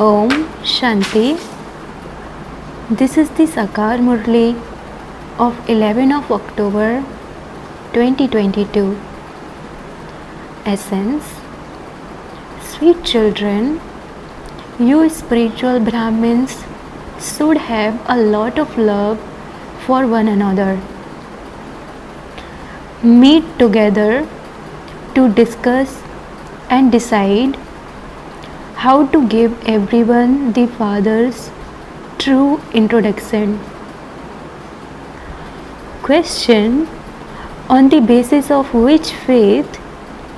Om Shanti. This is the Sakar Murli of 11 of October 2022. Essence. Sweet children, you spiritual Brahmins should have a lot of love for one another. Meet together to discuss and decide how to give everyone the Father's true introduction. Question: on the basis of which faith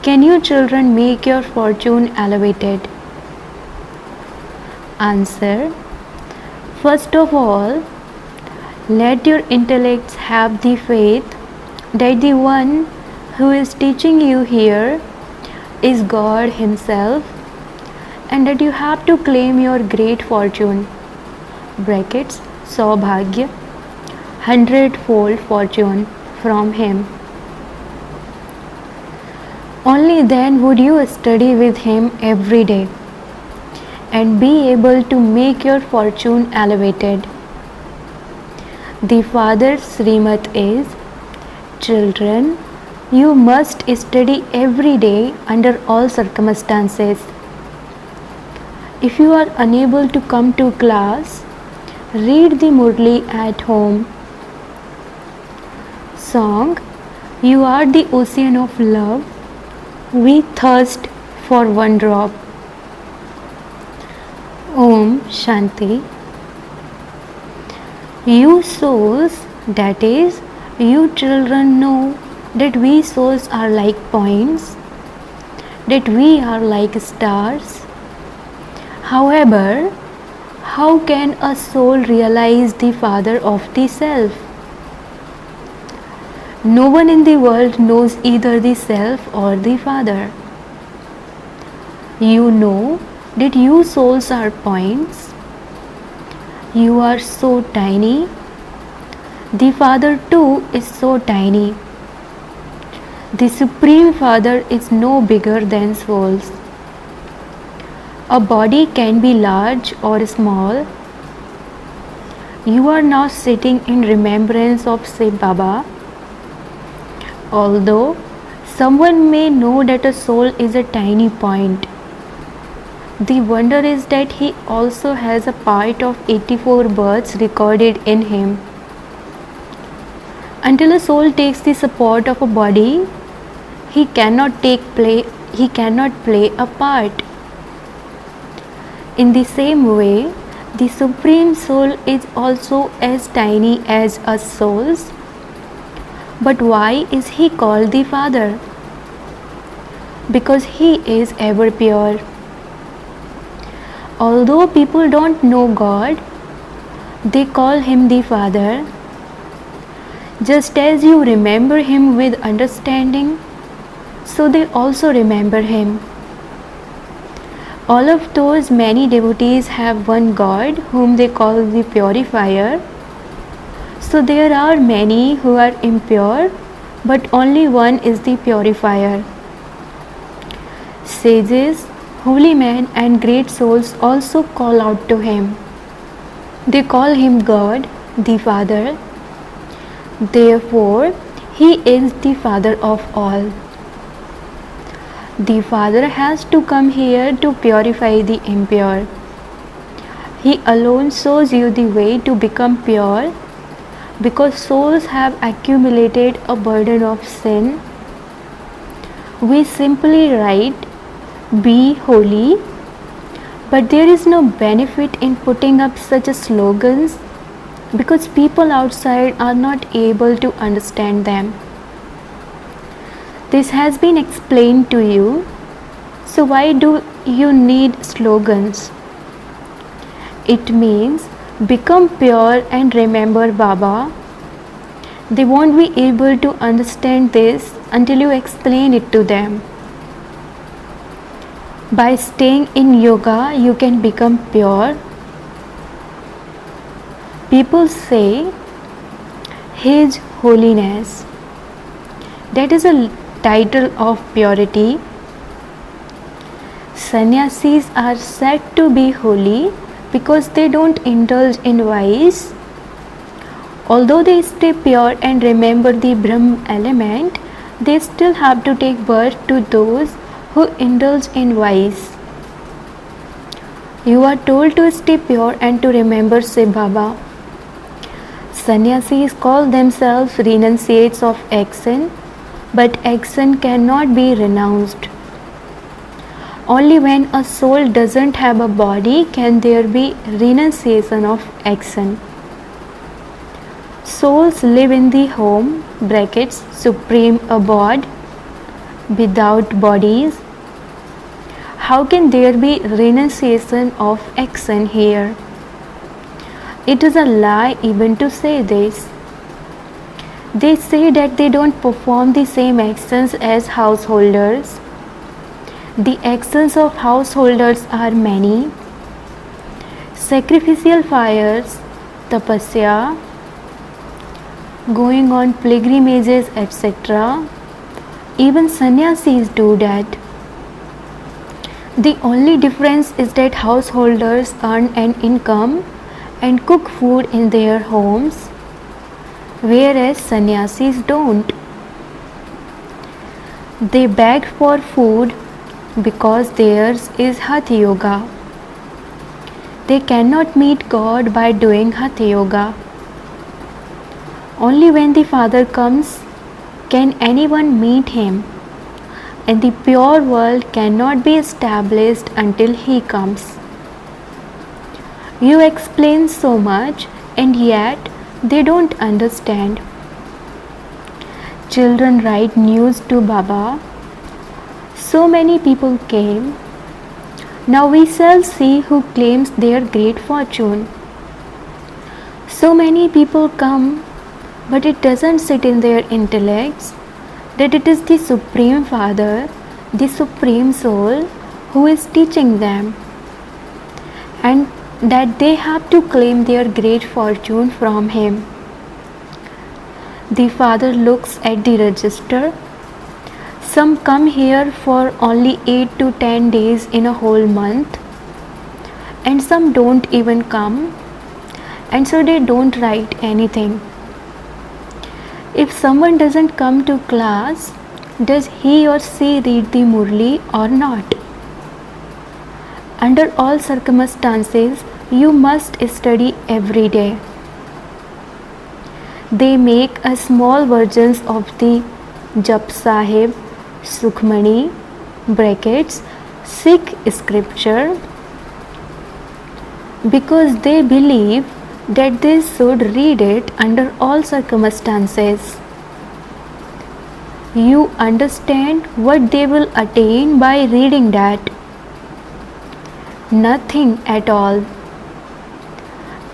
can you children make your fortune elevated? Answer: first of all, let your intellects have the faith that the one who is teaching you here is God Himself, and that you have to claim your great fortune (saubhagya), 100-fold fortune from Him. Only then would you study with Him every day and be able to make your fortune elevated. The Father's Srimat is: children, you must study every day under all circumstances. If you are unable to come to class, read the Murli at home. Song: you are the ocean of love, we thirst for one drop. Om Shanti. You souls, that is, you children, know that we souls are like points, that we are like stars. However, how can a soul realize the Father of the Self? No one in the world knows either the Self or the Father. You know that you souls are points. You are so tiny. The Father too is so tiny. The Supreme Father is no bigger than souls. A body can be large or small. You are now sitting in remembrance of Sai Baba. Although someone may know that a soul is a tiny point, the wonder is that he also has a part of 84 births recorded in him. Until a soul takes the support of a body, he cannot play a part. In the same way, the Supreme Soul is also as tiny as us souls. But why is He called the Father? Because He is ever pure. Although people don't know God, they call Him the Father. Just as you remember Him with understanding, so they also remember Him. All of those many devotees have one God whom they call the Purifier. So there are many who are impure, but only one is the Purifier. Sages, holy men and great souls also call out to Him. They call Him God, the Father. Therefore, He is the Father of all. The Father has to come here to purify the impure. He alone shows you the way to become pure, because souls have accumulated a burden of sin. We simply write, "Be holy," but there is no benefit in putting up such slogans because people outside are not able to understand them. This has been explained to you, so why do you need slogans? It means become pure and remember Baba. They won't be able to understand this until you explain it to them. By staying in yoga, you can become pure. People say, His Holiness. That is a title of purity. Sannyasis are said to be holy because they don't indulge in vice. Although they stay pure and remember the Brahm element, they still have to take birth to those who indulge in vice. You are told to stay pure and to remember Shiv Baba. Sannyasis call themselves renunciates of action, but action cannot be renounced. Only when a soul doesn't have a body can there be renunciation of action. Souls live in the home (supreme abode) without bodies. How can there be renunciation of action here? It is a lie even to say this. They say that they don't perform the same actions as householders. The actions of householders are many: sacrificial fires, tapasya, going on pilgrimages, etc. Even sannyasis do that. The only difference is that householders earn an income and cook food in their homes, whereas sannyasis don't. They beg for food because theirs is Hatha Yoga. They cannot meet God by doing Hatha Yoga. Only when the Father comes can anyone meet Him, and the pure world cannot be established until He comes. You explain so much, and yet they don't understand. Children write news to Baba. So many people came. Now we shall see who claims their great fortune. So many people come, but it doesn't sit in their intellects that it is the Supreme Father, the Supreme Soul, who is teaching them, and that they have to claim their great fortune from Him. The Father looks at the register. Some come here for only 8 to 10 days in a whole month, and some don't even come, and so they don't write anything. If someone doesn't come to class, does he or she read the Murli or not? Under all circumstances, you must study every day. They make a small versions of the Jap Sahib, Sukhmani (Sikh scripture) because they believe that they should read it under all circumstances. You understand what they will attain by reading that? Nothing at all.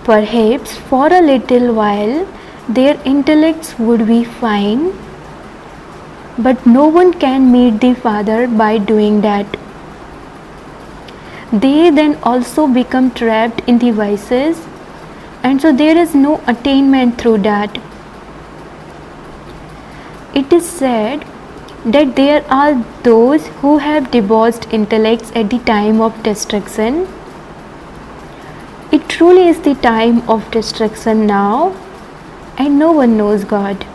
Perhaps for a little while their intellects would be fine, but no one can meet the Father by doing that. They then also become trapped in the vices, and so there is no attainment through that. It is said that there are those who have debauched intellects at the time of destruction. It truly is the time of destruction now, and no one knows God.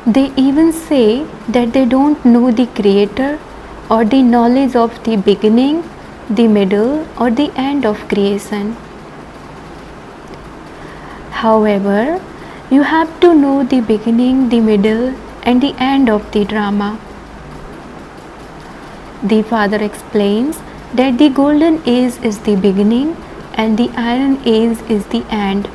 They even say that they don't know the Creator or the knowledge of the beginning, the middle, or the end of creation. However, you have to know the beginning, the middle, and the end of the drama. The Father explains that the golden age is the beginning and the iron age is the end.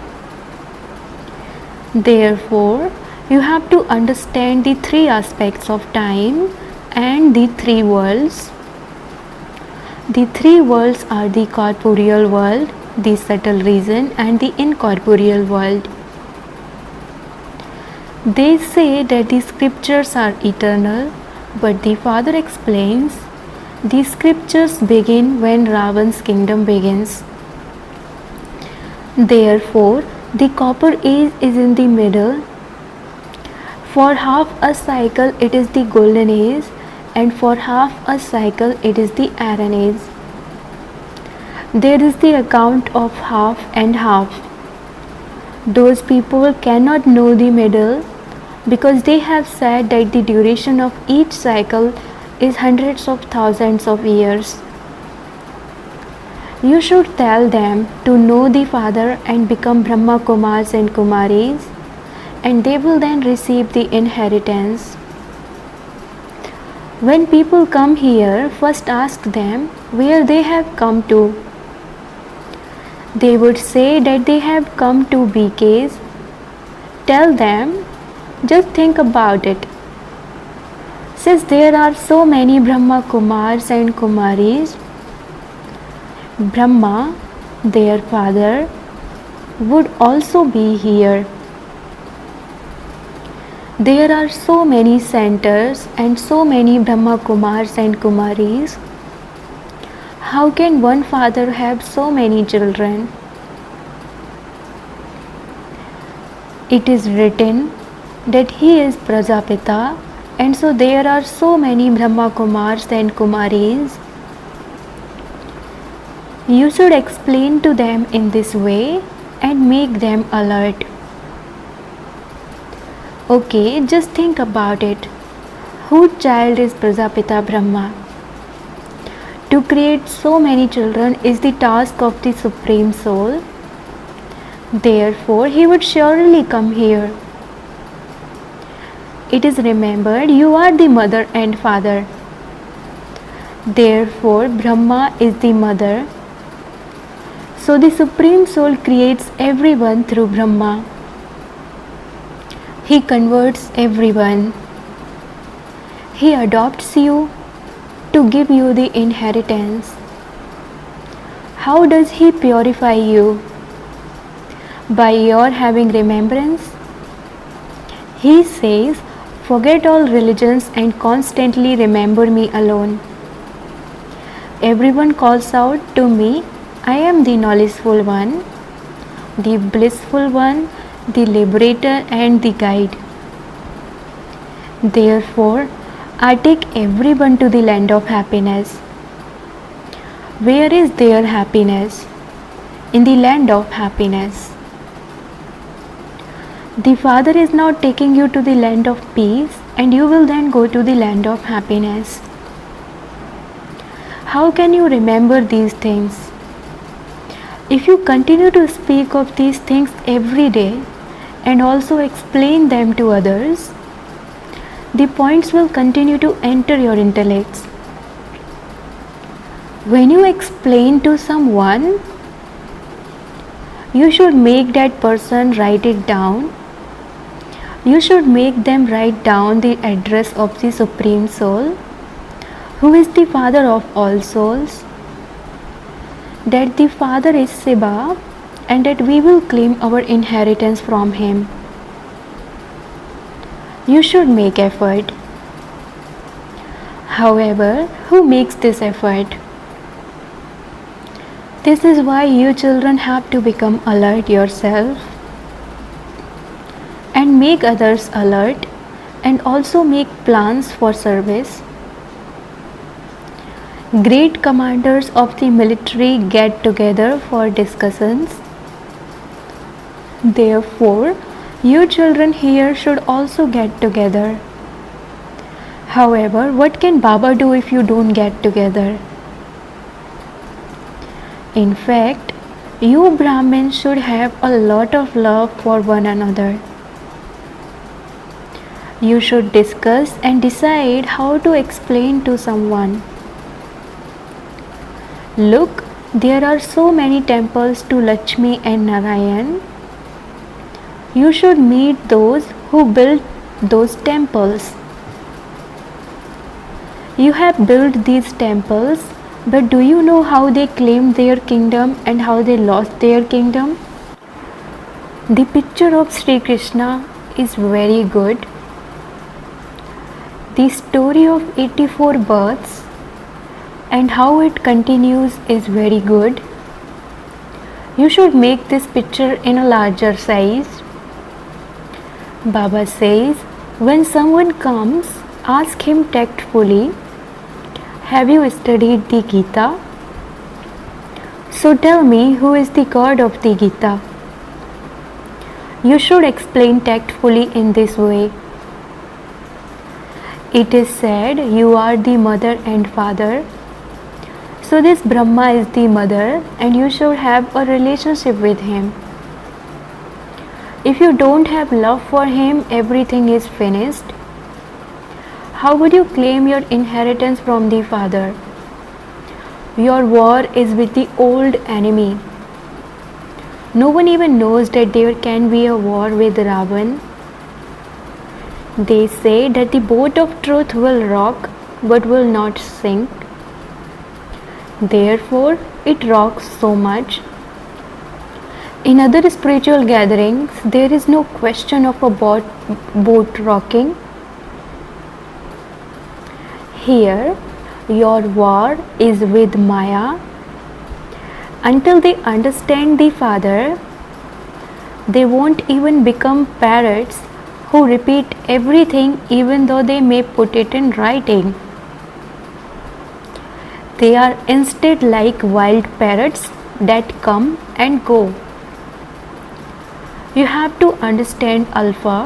Therefore, you have to understand the three aspects of time and the three worlds. The three worlds are the corporeal world, the subtle region, and the incorporeal world. They say that the scriptures are eternal, but the Father explains the scriptures begin when Ravan's kingdom begins. Therefore, the copper age is in the middle. For half a cycle it is the golden age, and for half a cycle it is the RNAs. There is the account of half and half. Those people cannot know the middle because they have said that the duration of each cycle is hundreds of thousands of years. You should tell them to know the Father and become Brahma Kumars and Kumaris, and they will then receive the inheritance. When people come here, first ask them where they have come to. They would say that they have come to BK's. Tell them, just think about it. Since there are so many Brahma Kumars and Kumaris, Brahma, their father, would also be here. There are so many centers and so many Brahma Kumars and Kumaris. How can one father have so many children? It is written that he is Prajapita, and so there are so many Brahma Kumars and Kumaris. You should explain to them in this way and make them alert. Okay, just think about it. Whose child is Prajapita Brahma? To create so many children is the task of the Supreme Soul. Therefore, he would surely come here. It is remembered you are the mother and father. Therefore, Brahma is the mother. So the Supreme Soul creates everyone through Brahma. He converts everyone. He adopts you to give you the inheritance. How does he purify you? By your having remembrance. He says, forget all religions and constantly remember me alone. Everyone calls out to me, I am the knowledgeful one, the blissful one, the liberator and the guide. Therefore, I take everyone to the land of happiness. Where is their happiness? In the land of happiness. The Father is now taking you to the land of peace, and you will then go to the land of happiness. How can you remember these things? If you continue to speak of these things every day and also explain them to others, the points will continue to enter your intellects. When you explain to someone, you should make that person write it down. You should make them write down the address of the Supreme Soul, who is the Father of all souls, that the Father is Shiva, and that we will claim our inheritance from him. You should make effort. However, who makes this effort? This is why you children have to become alert yourself and make others alert, and also make plans for service. Great commanders of the military get together for discussions. Therefore, you children here should also get together. However, what can Baba do if you don't get together? In fact, you Brahmins should have a lot of love for one another. You should discuss and decide how to explain to someone. Look, there are so many temples to Lakshmi and Narayan. You should meet those who built those temples. You have built these temples, but do you know how they claimed their kingdom and how they lost their kingdom? The picture of Sri Krishna is very good. The story of 84 births and how it continues is very good. You should make this picture in a larger size. Baba says, when someone comes, ask him tactfully Have you studied the Gita? So tell me, who is the God of the Gita? You should explain tactfully in this way. It is said you are the mother and father. So this Brahma is the mother and you should have a relationship with him. If you don't have love for him, everything is finished. How would you claim your inheritance from the father? Your war is with the old enemy. No one even knows that there can be a war with Ravan. They say that the boat of truth will rock but will not sink. Therefore, it rocks so much. In other spiritual gatherings, there is no question of a boat rocking. Here, your war is with Maya. Until they understand the Father, they won't even become parrots who repeat everything even though they may put it in writing. They are instead like wild parrots that come and go. You have to understand Alpha.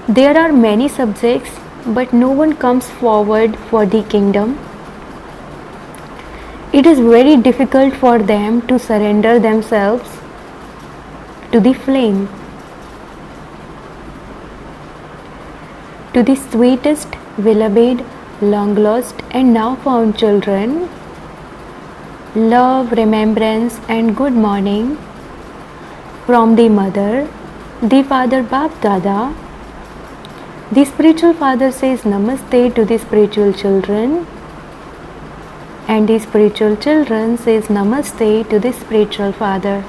There are many subjects, but no one comes forward for the kingdom. It is very difficult for them to surrender themselves to the flame, to the sweetest, beloved, long lost and now found children. Love, remembrance and good morning from the mother, the father Bap Dada. The spiritual father says Namaste to the spiritual children, and the spiritual children says Namaste to the spiritual father.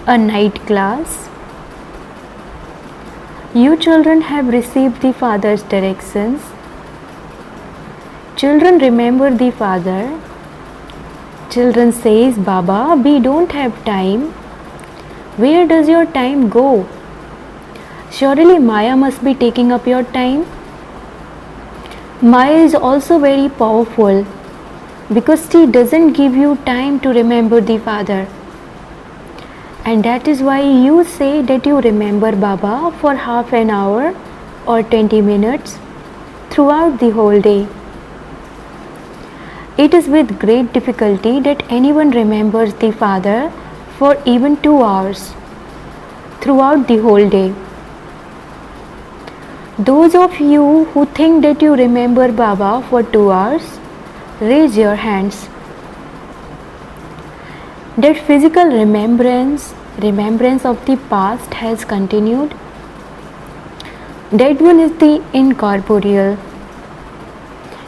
A night class. You children have received the father's directions. Children remember the father. Children says, Baba, we don't have time. Where does your time go? Surely Maya must be taking up your time. Maya is also very powerful because she doesn't give you time to remember the Father. And that is why you say that you remember Baba for half an hour or 20 minutes throughout the whole day. It is with great difficulty that anyone remembers the Father for even 2 hours throughout the whole day. Those of you who think that you remember Baba for 2 hours, raise your hands. That physical remembrance of the past has continued. That one is the incorporeal.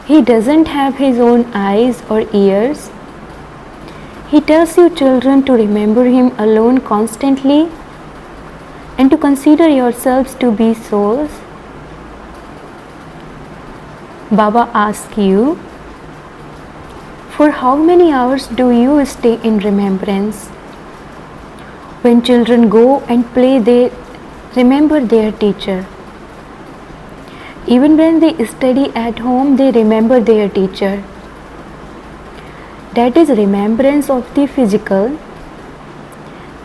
He doesn't have his own eyes or ears. He tells you children to remember him alone constantly and to consider yourselves to be souls. Baba asks you, for how many hours do you stay in remembrance? When children go and play, they remember their teacher. Even when they study at home, they remember their teacher. That is remembrance of the physical.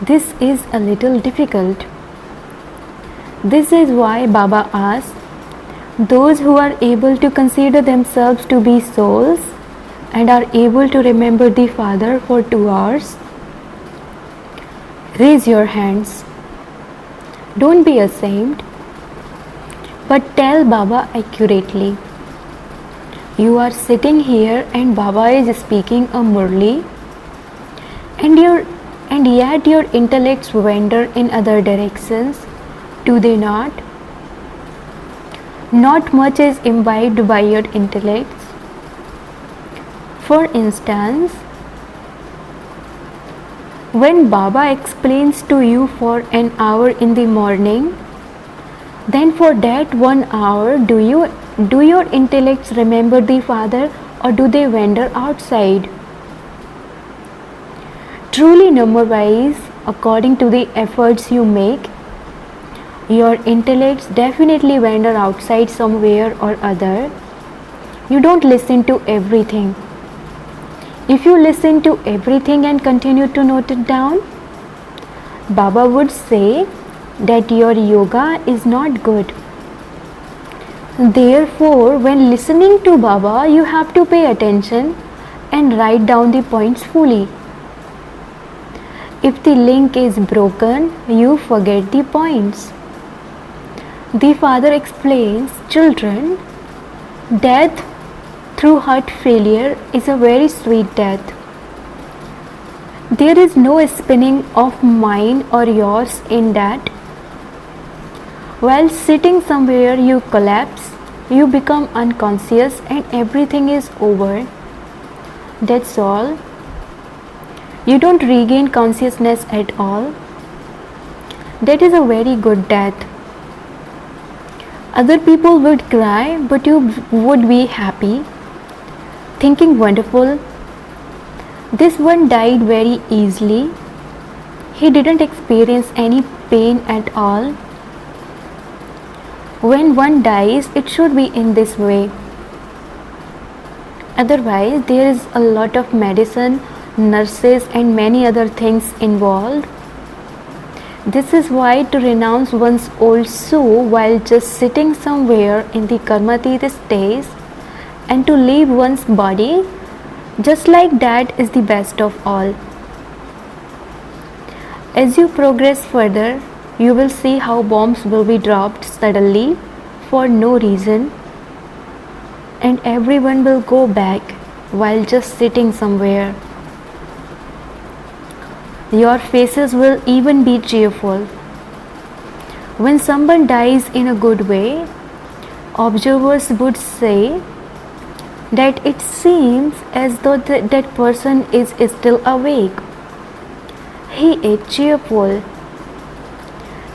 This is a little difficult. This is why Baba asks, those who are able to consider themselves to be souls and are able to remember the Father for 2 hours, raise your hands. Don't be ashamed, but tell Baba accurately. You are sitting here and Baba is speaking a Murli, and yet your intellects wander in other directions, do they not? Not much is imbibed by your intellects. For instance, when Baba explains to you for an hour in the morning, then for that 1 hour do your intellects remember the Father or do they wander outside? Truly number-wise, according to the efforts you make, Your intellects definitely wander outside somewhere or other. You don't listen to everything. If you listen to everything and continue to note it down, Baba would say that your yoga is not good. Therefore, when listening to Baba, you have to pay attention and write down the points fully. If the link is broken, you forget the points. The father explains, children, death through heart failure is a very sweet death. There is no spinning of mine or yours in that. While sitting somewhere, you collapse, you become unconscious, and everything is over. That's all. You don't regain consciousness at all. That is a very good death. Other people would cry, but you would be happy, thinking wonderful. This one died very easily. He didn't experience any pain at all. When one dies, it should be in this way. Otherwise, there is a lot of medicine, nurses, and many other things involved. This is why to renounce one's old soul while just sitting somewhere in the karmatita stage and to leave one's body just like that is the best of all. As you progress further, you will see how bombs will be dropped suddenly for no reason, and everyone will go back while just sitting somewhere. Your faces will even be cheerful. When someone dies in a good way, observers would say that it seems as though that person is still awake. He is cheerful.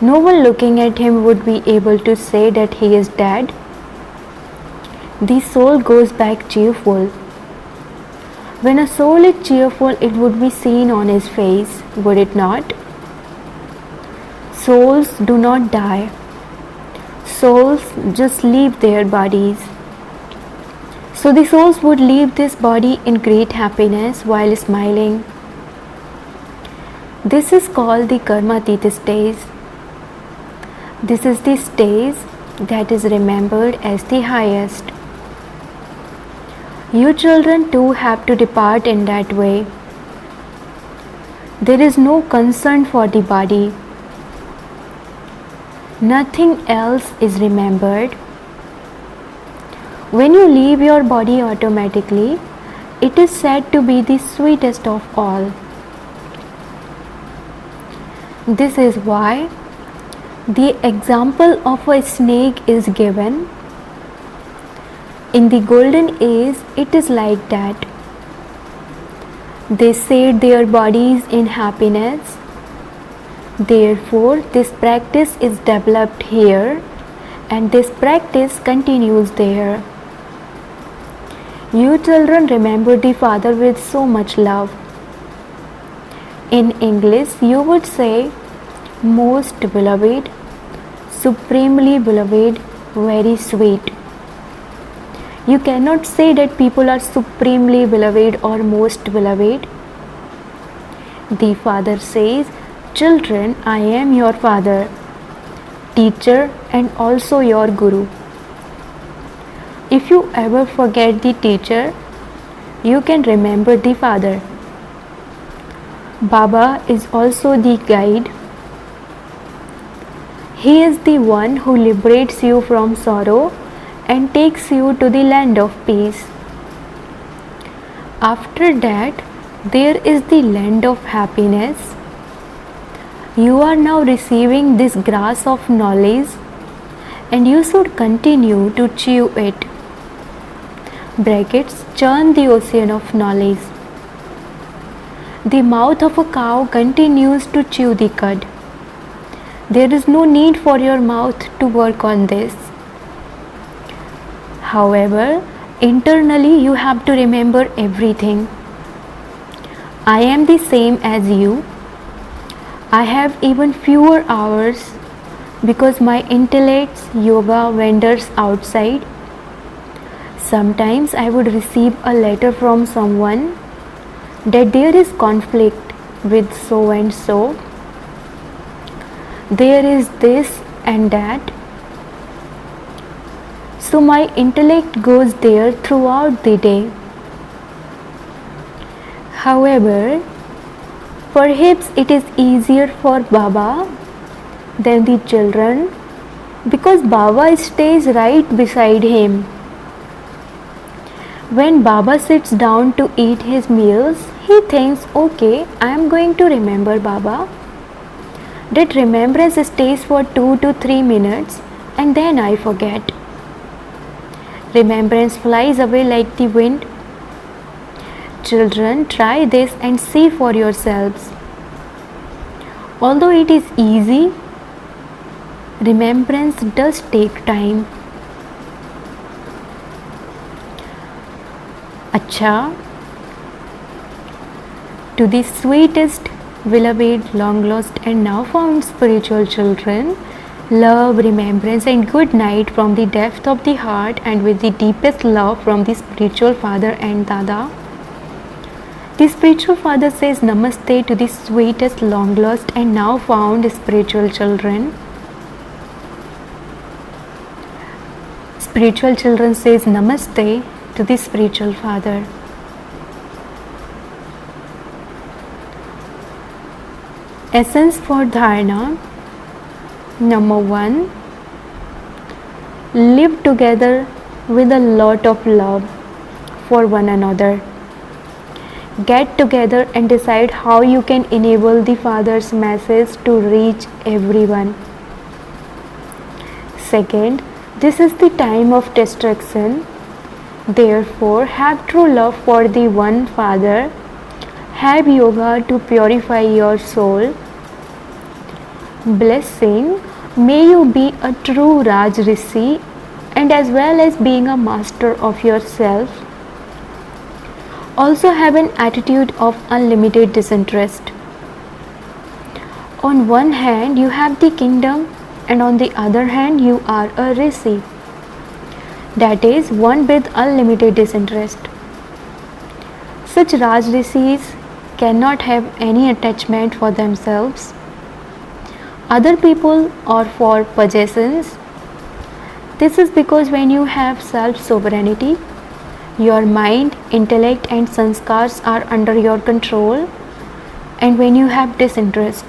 No one looking at him would be able to say that he is dead. The soul goes back cheerful. When a soul is cheerful, it would be seen on his face, would it not? Souls do not die. Souls just leave their bodies. So the souls would leave this body in great happiness while smiling. This is called the karmatita stage. This is the stage that is remembered as the highest. You children too have to depart in that way. There is no concern for the body. Nothing else is remembered. When you leave your body automatically, it is said to be the sweetest of all. This is why the example of a snake is given. In the golden age, it is like that. They set their bodies in happiness. Therefore, this practice is developed here, and this practice continues there. You children remember the Father with so much love. In English, you would say, most beloved, supremely beloved, very sweet. You cannot say that people are supremely beloved or most beloved. The Father says, children, I am your Father, teacher, and also your Guru. If you ever forget the teacher, you can remember the Father. Baba is also the guide. He is the one who liberates you from sorrow and takes you to the land of peace. After that, there is the land of happiness. You are now receiving this grass of knowledge, and you should continue to chew it. Brackets, churn the ocean of knowledge. The mouth of a cow continues to chew the cud. There is no need for your mouth to work on this. However, internally you have to remember everything. I am the same as you. I have even fewer hours, because my intellect's yoga vendors outside. Sometimes I would receive a letter from someone that there is conflict with so and so. There is this and that. So my intellect goes there throughout the day. However, perhaps it is easier for Baba than the children because Baba stays right beside him. When Baba sits down to eat his meals, he thinks, okay, I am going to remember Baba. That remembrance stays for 2 to 3 minutes and then I forget. Remembrance flies away like the wind. Children, try this and see for yourselves. Although it is easy, remembrance does take time. Acha, to the sweetest, beloved, long lost and now found spiritual children, love, remembrance and good night from the depth of the heart and with the deepest love from the spiritual father and Dada. The spiritual father says Namaste to the sweetest, long lost and now found spiritual children. Spiritual children says Namaste to the spiritual father. Essence for Dharana. Number 1. Live together with a lot of love for one another. Get together and decide how you can enable the Father's message to reach everyone. Second, this is the time of destruction. Therefore, have true love for the one Father. Have yoga to purify your soul. Blessing, may you be a true Raj Rishi and as well as being a master of yourself, also have an attitude of unlimited disinterest. On one hand, you have the kingdom and on the other hand, you are a Rishi. That is, one with unlimited disinterest. Such Raj Rishis cannot have any attachment for themselves, other people or for possessions. This is because when you have self-sovereignty, your mind, intellect and sanskars are under your control, and when you have disinterest,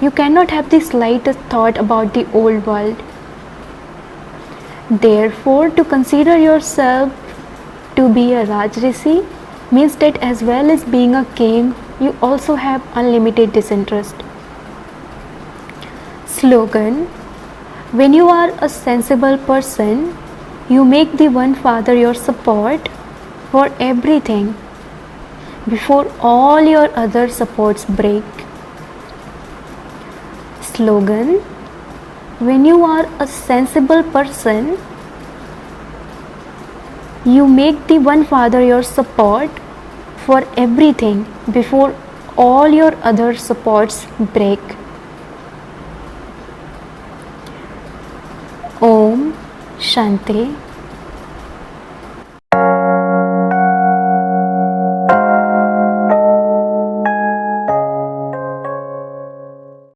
you cannot have the slightest thought about the old world. Therefore, to consider yourself to be a Raj Rishi means that as well as being a king, you also have unlimited disinterest. Slogan: when you are a sensible person, you make the one Father your support for everything before all your other supports break. Slogan: when you are a sensible person, you make the one Father your support for everything before all your other supports break. Om Shanti.